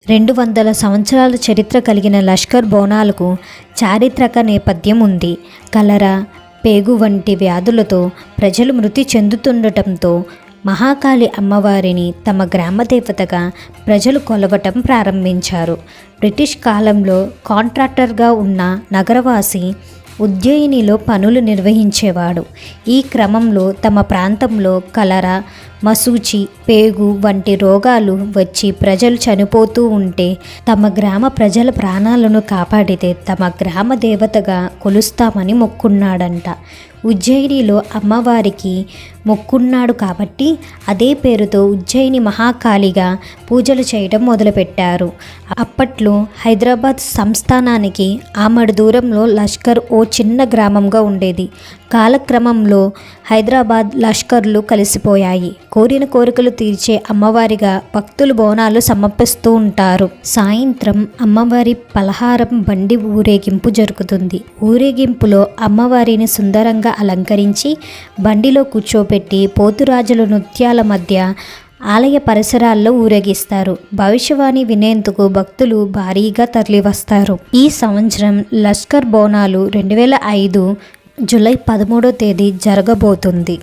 200 సంవత్సరాల చరిత్ర కలిగిన లష్కర్ బోనాలకు చారిత్రక నేపథ్యం ఉంది. కలరా, పేగు వంటి వ్యాధులతో ప్రజలు మృతి చెందుతుండటంతో మహాకాళి అమ్మవారిని తమ గ్రామదేవతగా ప్రజలు కొలవటం ప్రారంభించారు. బ్రిటిష్ కాలంలో కాంట్రాక్టర్గా ఉన్న నగరవాసి ఉజ్జయినిలో పనులు నిర్వహించేవాడు. ఈ క్రమంలో తమ ప్రాంతంలో కలరా, మశూచి, పేగు వంటి రోగాలు వచ్చి ప్రజలు చనిపోతూ ఉంటే తమ గ్రామ ప్రజల ప్రాణాలను కాపాడితే తమ గ్రామ దేవతగా కొలుస్తామని మొక్కున్నాడంట. ఉజ్జయినిలో అమ్మవారికి మొక్కున్నాడు కాబట్టి అదే పేరుతో ఉజ్జయిని మహాకాళిగా పూజలు చేయడం మొదలుపెట్టారు. అప్పట్లో హైదరాబాద్ సంస్థానానికి ఆమడ దూరంలో లష్కర్ ఓ చిన్న గ్రామంగా ఉండేది. కాలక్రమంలో హైదరాబాద్ లష్కర్లు కలిసిపోయాయి. కోరిన కోరికలు తీర్చే అమ్మవారిగా భక్తులు బోనాలు సమర్పిస్తూ ఉంటారు. సాయంత్రం అమ్మవారి పలహారం బండి ఊరేగింపు జరుగుతుంది. ఊరేగింపులో అమ్మవారిని సుందరంగా అలంకరించి బండిలో కూర్చోపెట్టి పోతురాజుల నృత్యాల మధ్య ఆలయ పరిసరాల్లో ఊరేగిస్తారు. భవిష్యవాణి వినేందుకు భక్తులు భారీగా తరలివస్తారు. ఈ సంవత్సరం లష్కర్ బోనాలు 2005 జూలై 13వ తేదీ జరగబోతుంది.